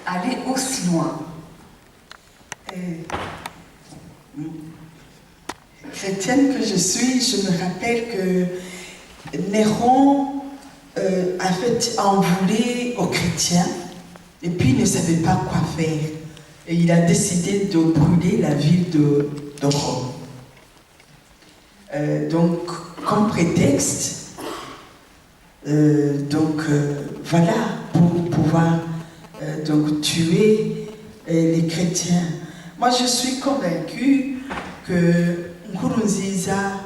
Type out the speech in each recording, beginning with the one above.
aller aussi loin. Chrétienne que je suis, je me rappelle que Néron a fait en voulait aux chrétiens et puis il ne savait pas quoi faire. Et il a décidé de brûler la ville de Rome. Donc, comme prétexte, voilà, pour pouvoir tuer les chrétiens. Moi, je suis convaincue que Nkurunziza,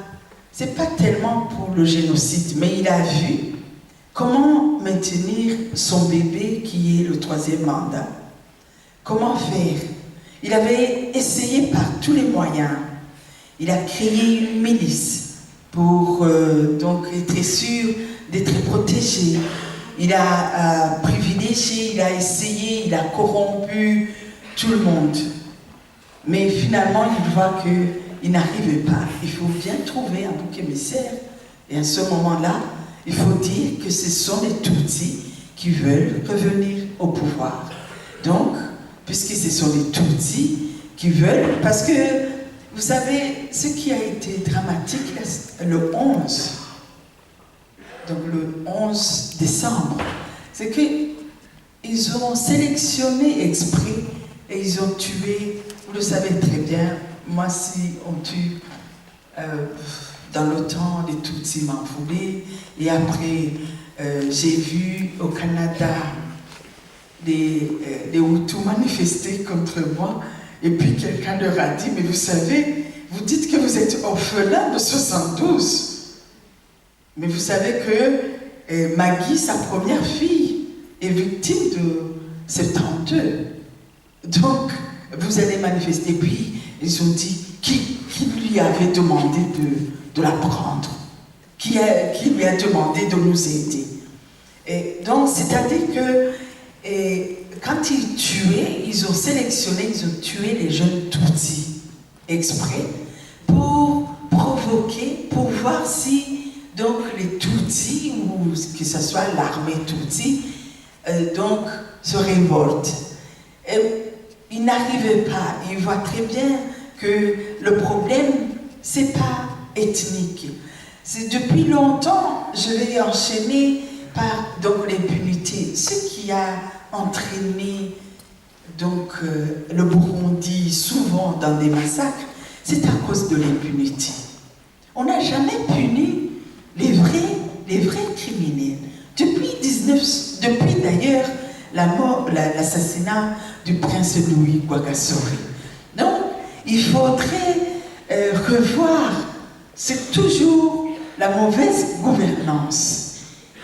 c'est pas tellement pour le génocide, mais il a vu comment maintenir son bébé qui est le 3e mandat. Comment faire? Il avait essayé par tous les moyens. Il a créé une milice pour être sûr d'être protégé. Il a privilégié, il a essayé, il a corrompu tout le monde. Mais finalement, il voit qu'il n'arrive pas. Il faut bien trouver un bouc émissaire. Et à ce moment-là, il faut dire que ce sont les Tutsis qui veulent revenir au pouvoir. Donc, puisque ce sont les Tutsis qui veulent, parce que, vous savez, ce qui a été dramatique, le 11, donc le 11 décembre, c'est qu'ils ont sélectionné exprès et ils ont tué, vous le savez très bien, moi si on tue dans le temps les Tutsis m'en foulaient, et après j'ai vu au Canada les Hutus manifester contre moi, et puis quelqu'un leur a dit, mais vous savez, vous dites que vous êtes orphelin de 72. Mais vous savez que Maggie, sa première fille, est victime de 72. Donc, vous allez manifester. Puis, ils ont dit, qui lui avait demandé de la prendre? Qui lui a demandé de nous aider? Et donc, c'est-à-dire que quand ils tuaient, ils ont sélectionné, ils ont tué les jeunes Tutsis exprès pour provoquer, pour voir si donc les Tutsis, ou que ce soit l'armée Tutsi, se révoltent. Et ils n'arrivaient pas, ils voient très bien que le problème, c'est pas ethnique. C'est depuis longtemps, je vais enchaîner par l'impunité. Ce qui a entraîné le Burundi souvent dans des massacres, c'est à cause de l'impunité. On n'a jamais puni les vrais criminels. Depuis d'ailleurs l'assassinat du prince Louis Rwagasore. Donc, il faudrait revoir, c'est toujours la mauvaise gouvernance.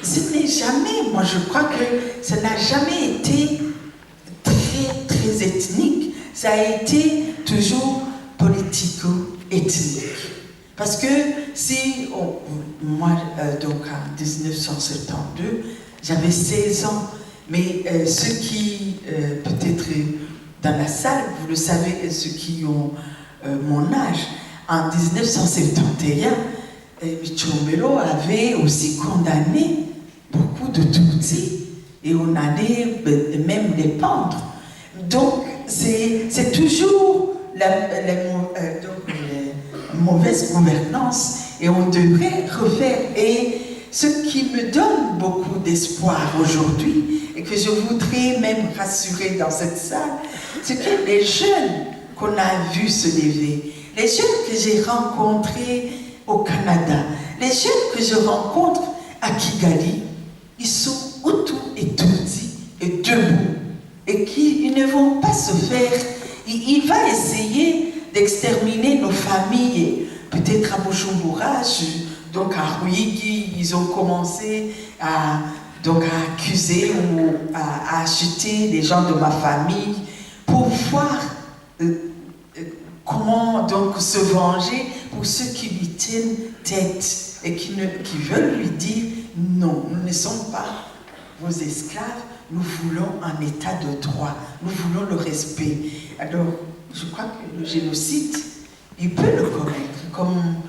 Ce n'est jamais, moi je crois que ça n'a jamais été très, très ethnique, ça a été toujours politico-ethnique. Parce que si, moi, en 1972, j'avais 16 ans, mais ceux qui, peut-être dans la salle, vous le savez, ceux qui ont mon âge, en 1971, Michombero avait aussi condamné beaucoup de Tutsis et on allait même les pendre. Donc, c'est toujours la mauvaise gouvernance et on devrait refaire. Et ce qui me donne beaucoup d'espoir aujourd'hui et que je voudrais même rassurer dans cette salle, c'est que les jeunes qu'on a vus se lever, les jeunes que j'ai rencontrés au Canada, les jeunes que je rencontre à Kigali, ils sont Hutus et Tutsis et debout et ils ne vont pas se faire. Il va essayer d'exterminer nos familles, peut-être à Bujumbura, donc à Ruyigi, ils ont commencé à accuser ou à acheter les gens de ma famille pour voir comment se venger pour ceux qui lui tiennent tête et qui veulent lui dire non, nous ne sommes pas vos esclaves, nous voulons un état de droit, nous voulons le respect. Alors, je crois que le génocide, il peut le commettre, comme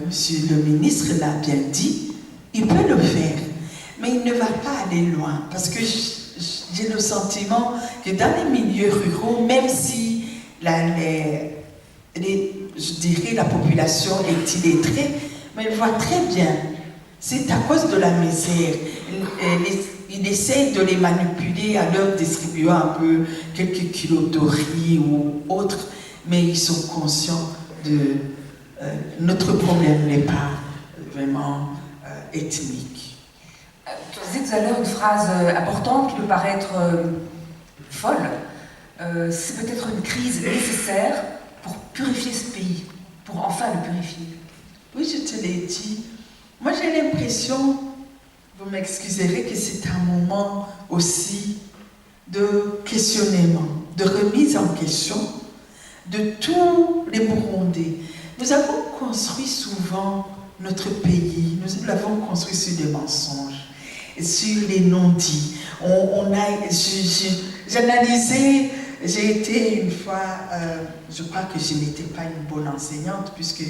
monsieur le ministre l'a bien dit, il peut le faire, mais il ne va pas aller loin, parce que j'ai le sentiment que dans les milieux ruraux, même si je dirais la population est illettrée, mais elle voit très bien. C'est à cause de la misère. Ils essayent de les manipuler en leur distribuant un peu quelques kilos de riz ou autre, mais ils sont conscients de notre problème n'est pas vraiment ethnique. Tu disais tout à l'heure une phrase importante qui peut paraître folle. C'est peut-être une crise nécessaire pour purifier ce pays, pour enfin le purifier. Oui, je te l'ai dit. Moi, j'ai l'impression, vous m'excuserez, que c'est un moment aussi de questionnement, de remise en question de tous les Burundais. Nous avons construit souvent notre pays, nous l'avons construit sur des mensonges, sur les non-dits. J'analysais, j'ai été une fois, je crois que je n'étais pas une bonne enseignante, puisque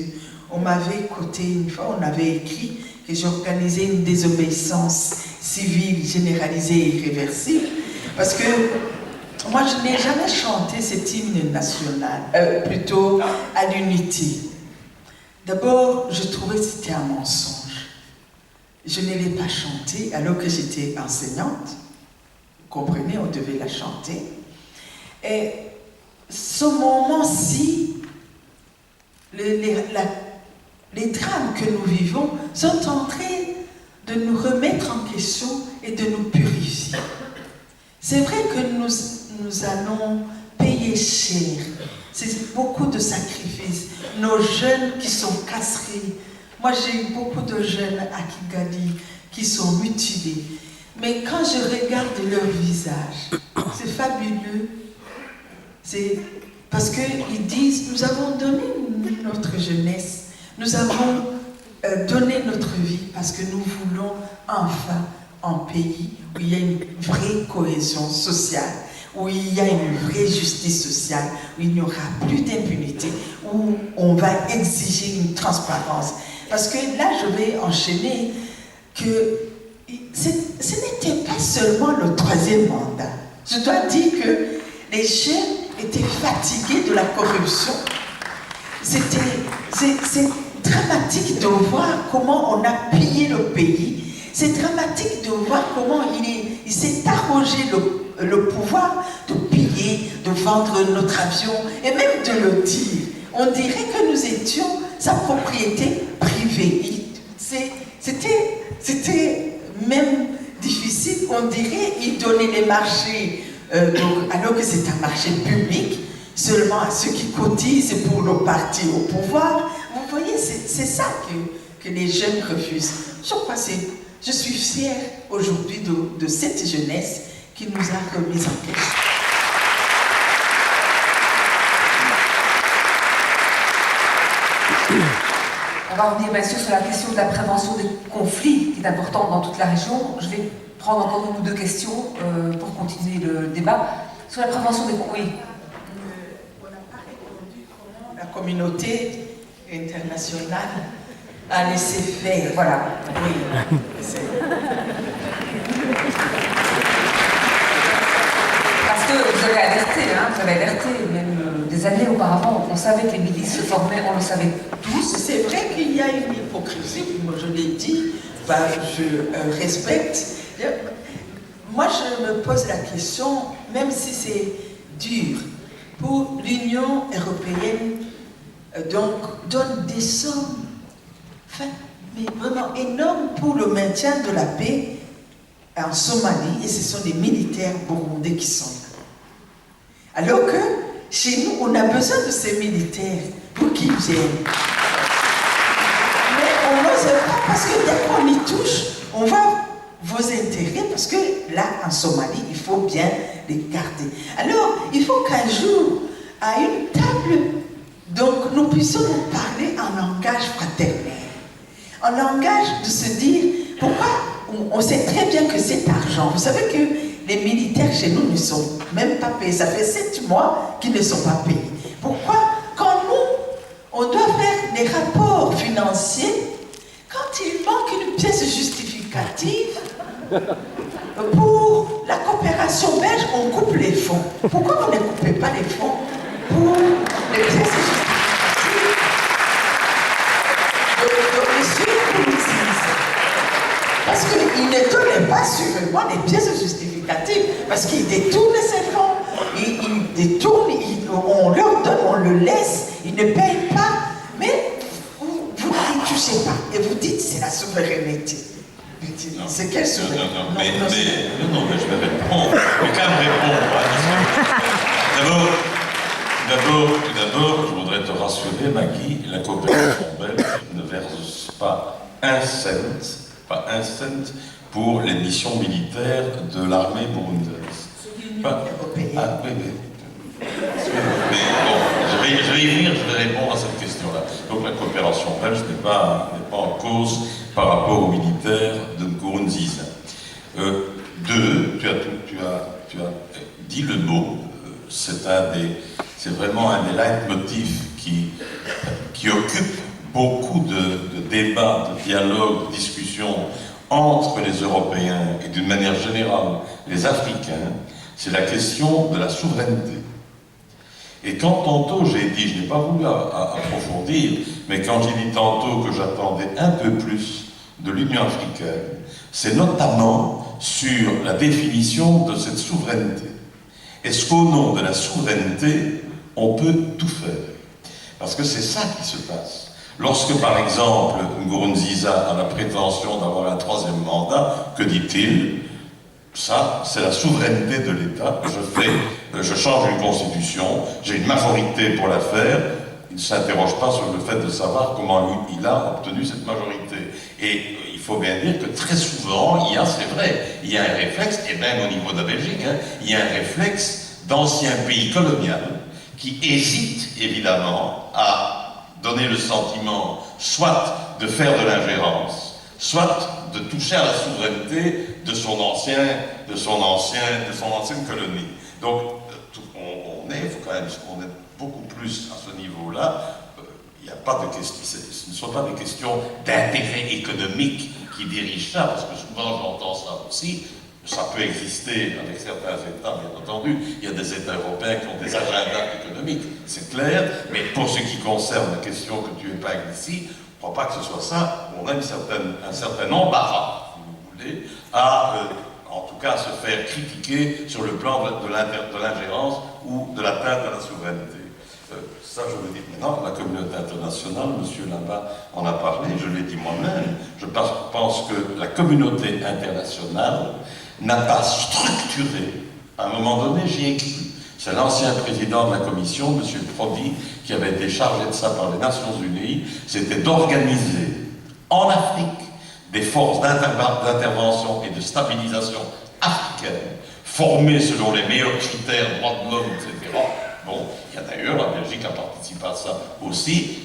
on m'avait coté une fois, on avait écrit que j'organisais une désobéissance civile généralisée et irréversible, parce que moi je n'ai jamais chanté cet hymne national, plutôt à l'unité. D'abord, je trouvais que c'était un mensonge. Je ne l'ai pas chanté alors que j'étais enseignante. Vous comprenez, on devait la chanter. Et ce moment-ci, les drames que nous vivons sont en train de nous remettre en question et de nous purifier. C'est vrai que nous allons payer cher. C'est beaucoup de sacrifices. Nos jeunes qui sont castrés. Moi, j'ai beaucoup de jeunes à Kigali qui sont mutilés. Mais quand je regarde leur visage, c'est fabuleux. C'est parce qu'ils disent, nous avons donné notre jeunesse, nous avons donné notre vie parce que nous voulons enfin un pays où il y a une vraie cohésion sociale, où il y a une vraie justice sociale, où il n'y aura plus d'impunité, où on va exiger une transparence. Parce que là, je vais enchaîner que ce n'était pas seulement le troisième mandat. Je dois dire que les jeunes étaient fatigués de la corruption. C'est dramatique de voir comment on a pillé le pays. C'est dramatique de voir comment il s'est arrogé le pouvoir de piller, de vendre notre avion et même de le dire. On dirait que nous étions sa propriété privée. C'était même difficile. On dirait qu'il donnait les marchés, alors que c'est un marché public, seulement à ceux qui cotisent pour le parti au pouvoir. Vous voyez, c'est ça que les jeunes refusent. Je suis fière aujourd'hui de cette jeunesse qui nous a remis en question. On va revenir bien sûr sur la question de la prévention des conflits, qui est importante dans toute la région. Je vais prendre encore une ou deux questions pour continuer le débat. Sur la prévention des conflits. On n'a pas répondu comment la communauté internationale a laissé faire. Voilà. Oui. Parce que vous avez alerté, même des années auparavant, on savait que les milices se formaient, on le savait tous. C'est vrai qu'il y a une hypocrisie, moi je l'ai dit, je respecte. Moi je me pose la question, même si c'est dur, pour l'Union européenne, donc donne des sommes, mais vraiment énormes pour le maintien de la paix en Somalie, et ce sont des militaires burundais qui sont là. Alors que chez nous, on a besoin de ces militaires pour qu'ils viennent. Mais on n'ose pas parce que dès qu'on y touche, on va vos intérêts, parce que là, en Somalie, il faut bien les garder. Alors, il faut qu'un jour, à une table, donc nous puissions nous parler en langage fraternel. En langage de se dire, pourquoi on sait très bien que cet argent, vous savez que les militaires chez nous ne sont même pas payés. Ça fait 7 mois qu'ils ne sont pas payés. Pourquoi? Quand nous, on doit faire des rapports financiers, quand il manque une pièce justificative pour la coopération coopération belge, on coupe les fonds. Pourquoi vous ne coupez pas les fonds pour les pièces justificatives de monsieur Nkurunziza? Parce qu'il ne donne pas sûrement les pièces justificatives, parce qu'il détourne ses fonds, il détourne, on leur donne, on le laisse, il ne paye pas, mais vous ne touchez pas, et vous dites c'est la souveraineté. C'est quelle souveraineté? Mais je vais répondre. Mais quand même répondre. D'abord, je voudrais te rassurer, Maggie, la coopération belge ne verse pas un cent pour les missions militaires de l'armée burundaise. Ah, oui. Mais bon, je vais y venir, je vais répondre à cette question-là. Donc la coopération belge n'est pas en cause par rapport aux militaires de Nkurunziza. Deux, tu as dit le mot, c'est vraiment un des leitmotifs qui occupe beaucoup de débats, de dialogues, de discussions entre les Européens et d'une manière générale les Africains, c'est la question de la souveraineté. Et quand tantôt j'ai dit, je n'ai pas voulu approfondir, mais quand j'ai dit tantôt que j'attendais un peu plus de l'Union africaine, c'est notamment sur la définition de cette souveraineté. Est-ce qu'au nom de la souveraineté, on peut tout faire? Parce que c'est ça qui se passe. Lorsque, par exemple, Nkurunziza a la prétention d'avoir un troisième mandat, que dit-il? Ça, c'est la souveraineté de l'État. Je change une constitution, j'ai une majorité pour la faire. Il ne s'interroge pas sur le fait de savoir comment il a obtenu cette majorité. Et il faut bien dire que très souvent, c'est vrai, il y a un réflexe, et même au niveau de la Belgique, il y a un réflexe d'anciens pays coloniaux qui hésitent évidemment à donner le sentiment soit de faire de l'ingérence, soit de toucher à la souveraineté de son ancienne colonie. Donc, il faut quand même qu'on est beaucoup plus à ce niveau-là. Il n'y a pas de question, ce ne sont pas des questions d'intérêt économique qui dirigent ça, parce que souvent j'entends ça aussi. Ça peut exister avec certains États, bien entendu. Il y a des États européens qui ont des agendas économiques, c'est clair. Mais pour ce qui concerne la question que tu épingles ici, je ne crois pas que ce soit ça. On a un certain embarras, si vous voulez, à, en tout cas, se faire critiquer sur le plan de l'ingérence ou de l'atteinte à la souveraineté. Ça, je le dis maintenant, la communauté internationale, M. Limbat en a parlé, je l'ai dit moi-même. Je pense que la communauté internationale n'a pas structuré. À un moment donné, j'y ai cru. C'est l'ancien président de la commission, M. Prodi, qui avait été chargé de ça par les Nations Unies, c'était d'organiser en Afrique des forces d'intervention et de stabilisation africaines, formées selon les meilleurs critères, droits de l'homme, etc. Bon, il y a d'ailleurs, la Belgique a participé à ça aussi,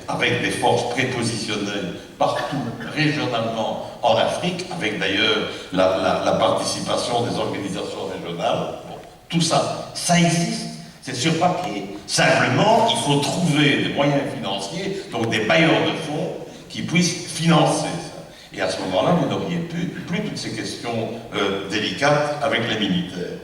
avec des forces prépositionnelles partout, régionalement en Afrique, avec d'ailleurs la participation des organisations régionales. Bon, tout ça, ça existe, c'est sur papier. Simplement, il faut trouver des moyens financiers, donc des bailleurs de fonds qui puissent financer ça. Et à ce moment-là, vous n'auriez plus toutes ces questions délicates avec les militaires.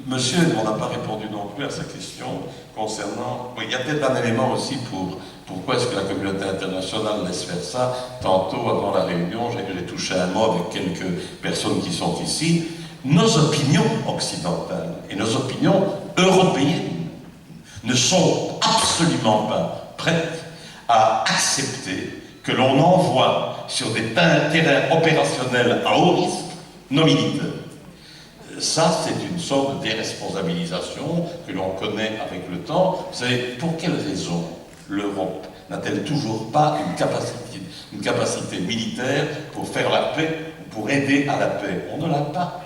Monsieur, on n'a pas répondu non plus à sa question concernant... Oui, il y a peut-être un élément aussi pour pourquoi est-ce que la communauté internationale laisse faire ça. Tantôt, avant la réunion, j'ai touché un mot avec quelques personnes qui sont ici. Nos opinions occidentales et nos opinions européennes ne sont absolument pas prêtes à accepter que l'on envoie sur des terrains opérationnels à haut risque nos militaires. Ça, c'est une sorte de déresponsabilisation que l'on connaît avec le temps. Vous savez, pour quelle raison l'Europe n'a-t-elle toujours pas une capacité militaire pour faire la paix, pour aider à la paix? On ne l'a pas.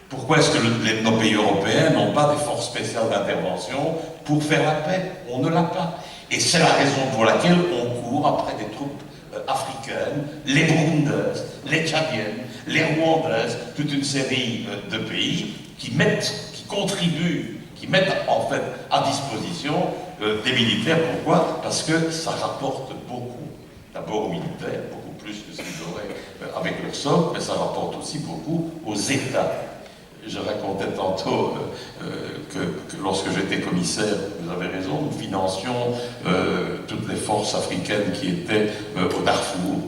Pourquoi est-ce que nos pays européens n'ont pas des forces spéciales d'intervention pour faire la paix? On ne l'a pas. Et c'est la raison pour laquelle on court après des troupes africaines, les Burundaises, les Tchadiennes, les Rwandaises, toute une série de pays qui contribuent, qui mettent en fait à disposition des militaires. Pourquoi? Parce que ça rapporte beaucoup, d'abord aux militaires, beaucoup plus que ce qu'ils auraient avec leur somme, mais ça rapporte aussi beaucoup aux États. je racontais tantôt que lorsque j'étais commissaire, vous avez raison, nous financions toutes les forces africaines qui étaient au Darfour.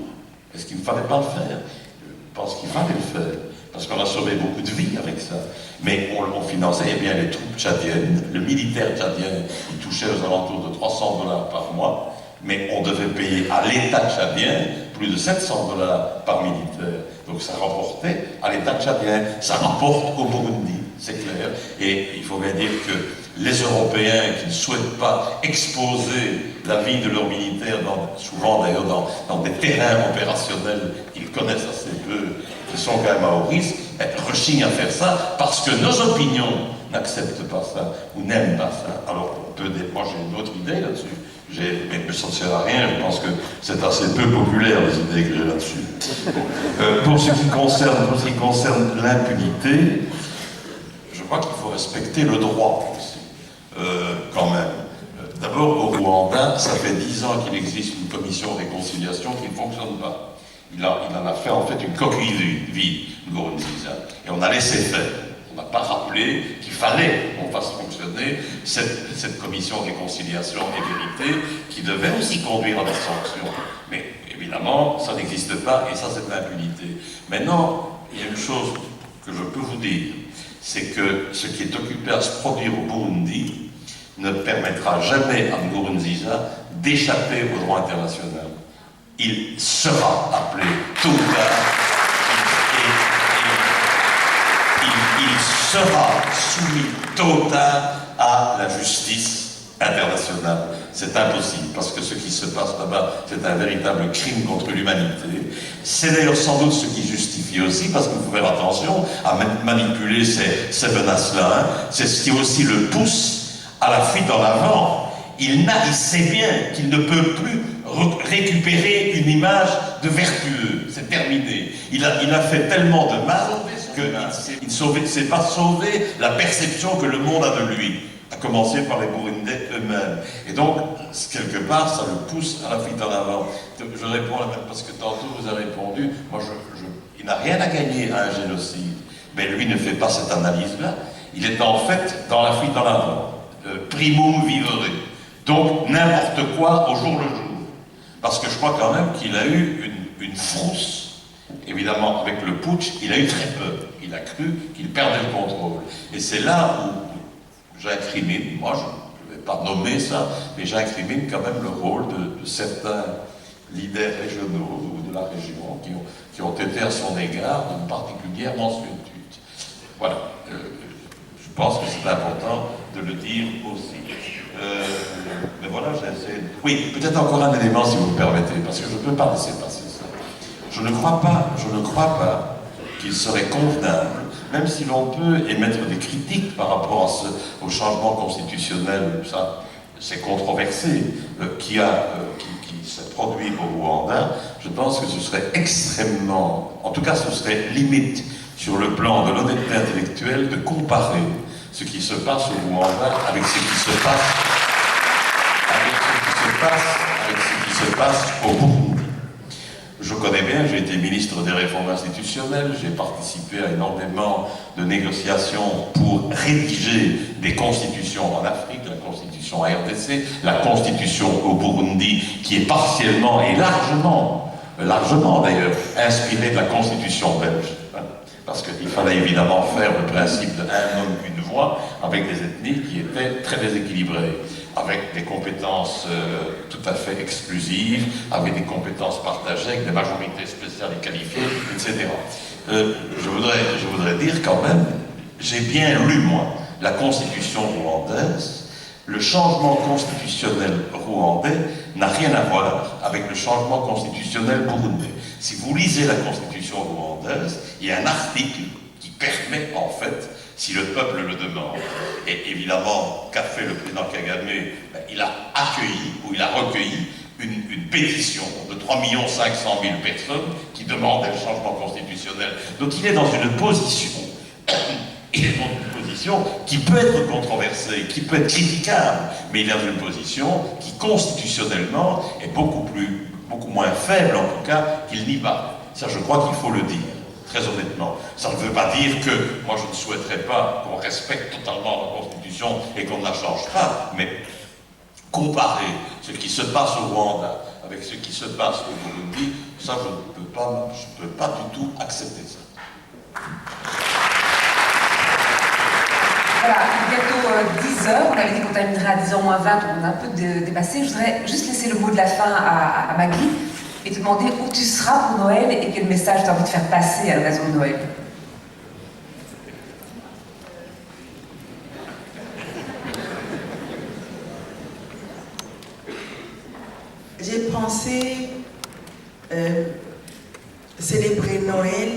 Est-ce qu'il ne fallait pas le faire? Je pense qu'il fallait le faire, parce qu'on a sauvé beaucoup de vies avec ça. Mais on finançait eh bien les troupes tchadiennes, le militaire tchadien, il touchait aux alentours de 300 $ par mois, mais on devait payer à l'État tchadien plus de 700 $ par militaire. Donc ça rapportait à l'État tchadien, ça rapporte au Burundi, c'est clair. Et il faut bien dire que les Européens qui ne souhaitent pas exposer la vie de leurs militaires, souvent d'ailleurs dans des terrains opérationnels qu'ils connaissent assez peu, qui sont quand même à haut risque, rechignent à faire ça parce que nos opinions n'acceptent pas ça ou n'aiment pas ça. Alors moi j'ai une autre idée là-dessus. Mais ça ne sert à rien, je pense que c'est assez peu populaire les idées que j'ai là-dessus. Pour ce qui concerne l'impunité, je crois qu'il faut respecter le droit aussi, quand même. D'abord, au Rwanda, ça fait 10 ans qu'il existe une commission de réconciliation qui ne fonctionne pas. Il en a fait en fait une coquille vide, Nkurunziza, et on a laissé faire. On n'a pas rappelé qu'il fallait qu'on fasse fonctionner cette commission de réconciliation et vérité qui devait aussi conduire à des sanctions. Mais évidemment, ça n'existe pas et ça c'est de l'impunité. Maintenant, il y a une chose que je peux vous dire, c'est que ce qui est occupé à se produire au Burundi ne permettra jamais à Nkurunziza d'échapper au droit international. Il sera appelé tôt ou tard. Il sera soumis tôt ou tard à la justice internationale. C'est impossible, parce que ce qui se passe là-bas, c'est un véritable crime contre l'humanité. C'est d'ailleurs sans doute ce qui justifie aussi, parce qu'il faut faire attention à manipuler ces menaces-là, hein. C'est ce qui aussi le pousse à la fuite en avant. Il sait bien qu'il ne peut plus récupérer une image de vertueux. C'est terminé. Il a fait tellement de mal qu'il ne s'est pas sauvé la perception que le monde a de lui, à commencer par les Burundais eux-mêmes. Et donc, quelque part, ça le pousse à la fuite en avant. Je réponds à la même, parce que tantôt vous avez répondu, moi, il n'a rien à gagner à un génocide. Mais lui ne fait pas cette analyse-là. Il est en fait dans la fuite en avant. Primum vivere. Donc, n'importe quoi au jour le jour. Parce que je crois quand même qu'il a eu une frousse. Évidemment, avec le putsch, il a eu très peur. Il a cru qu'il perdait le contrôle. Et c'est là où j'incrimine, moi je ne vais pas nommer ça, mais j'incrimine quand même le rôle de certains leaders régionaux ou de la région qui ont été à son égard d'une particulière mansuétude. Voilà. Je pense que c'est important de le dire aussi. Mais voilà, j'essaie. Oui, peut-être encore un élément si vous me permettez, parce que je ne peux pas laisser passer ça. Je ne crois pas qu'il serait convenable, même si l'on peut émettre des critiques par rapport au changement constitutionnel, ça, c'est controversé, qui s'est produit au Rwanda. Je pense que ce serait extrêmement, en tout cas ce serait limite sur le plan de l'honnêteté intellectuelle de comparer ce qui se passe au Rwanda avec ce qui se passe au Burundi. Je connais bien, j'ai été ministre des réformes institutionnelles, j'ai participé à énormément de négociations pour rédiger des constitutions en Afrique, la constitution à RDC, la constitution au Burundi, qui est partiellement et largement d'ailleurs, inspirée de la constitution belge. Parce qu'il fallait évidemment faire le principe d'un homme, une voix, avec des ethnies qui étaient très déséquilibrées, avec des compétences tout à fait exclusives, avec des compétences partagées, avec des majorités spéciales et qualifiées, etc. Je voudrais dire quand même, j'ai bien lu, moi, la constitution rwandaise. Le changement constitutionnel rwandais n'a rien à voir avec le changement constitutionnel burundais. Si vous lisez la constitution rwandaise, il y a un article qui permet, en fait, si le peuple le demande, et évidemment, qu'a fait le président Kagame, il a accueilli, ou il a recueilli, une pétition de 3 500 000 personnes qui demandaient le changement constitutionnel. Donc il est dans une position qui peut être controversée, qui peut être critiquable, mais il est dans une position qui constitutionnellement est beaucoup moins faible en tout cas qu'il n'y va. Ça je crois qu'il faut le dire très honnêtement. Ça ne veut pas dire que moi je ne souhaiterais pas qu'on respecte totalement la Constitution et qu'on ne la change pas, mais comparer ce qui se passe au Rwanda avec ce qui se passe au Burundi, ça je ne peux pas du tout accepter ça. Voilà, bientôt 10 heures, on avait dit qu'on terminerait à 10h moins 20, on a un peu dépassé. Je voudrais juste laisser le mot de la fin à Maggie et te demander où tu seras pour Noël et quel message tu as envie de faire passer à l'occasion de Noël. J'ai pensé célébrer Noël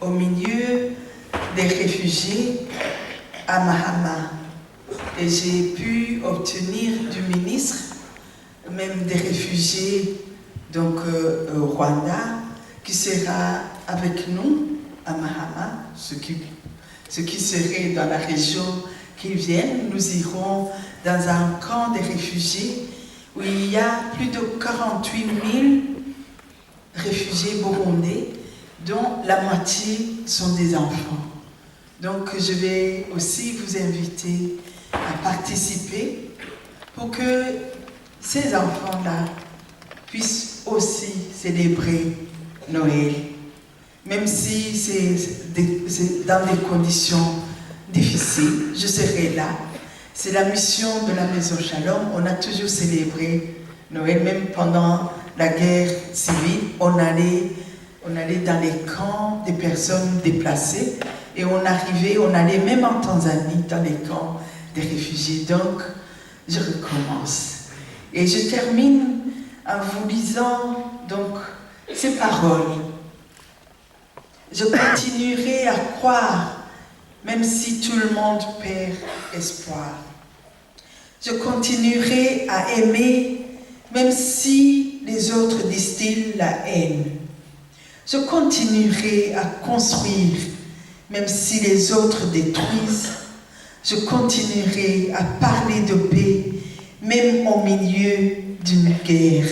au milieu des réfugiés à Mahama. Et j'ai pu obtenir du ministre, même des réfugiés donc, au Rwanda, qui sera avec nous à Mahama, ceux qui seraient dans la région qui viennent. Nous irons dans un camp des réfugiés où il y a plus de 48 000 réfugiés burundais, dont la moitié sont des enfants. Donc je vais aussi vous inviter à participer pour que ces enfants-là puissent aussi célébrer Noël, même si c'est dans des conditions difficiles. Je serai là. C'est la mission de la Maison Shalom. On a toujours célébré Noël, même pendant la guerre civile. On allait dans les camps des personnes déplacées et on allait même en Tanzanie dans les camps des réfugiés. Donc, je recommence. Et je termine en vous lisant donc ces paroles. Je continuerai à croire, même si tout le monde perd espoir. Je continuerai à aimer, même si les autres distillent la haine. Je continuerai à construire, même si les autres détruisent. Je continuerai à parler de paix, même au milieu d'une guerre.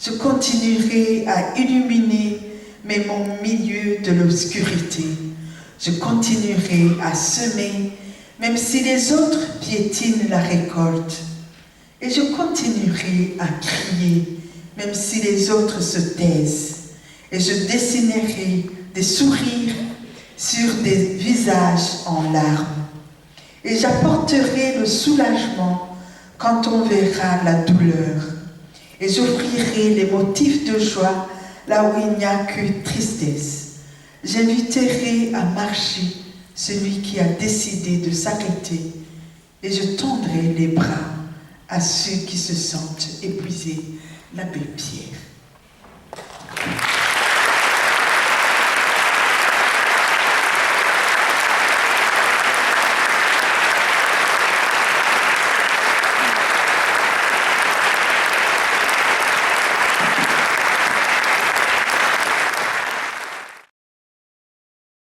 Je continuerai à illuminer, même au milieu de l'obscurité. Je continuerai à semer, même si les autres piétinent la récolte. Et je continuerai à crier, même si les autres se taisent. Et je dessinerai des sourires sur des visages en larmes. Et j'apporterai le soulagement quand on verra la douleur. Et j'offrirai les motifs de joie là où il n'y a que tristesse. J'inviterai à marcher celui qui a décidé de s'arrêter et je tendrai les bras à ceux qui se sentent épuisés. L'abbé Pierre.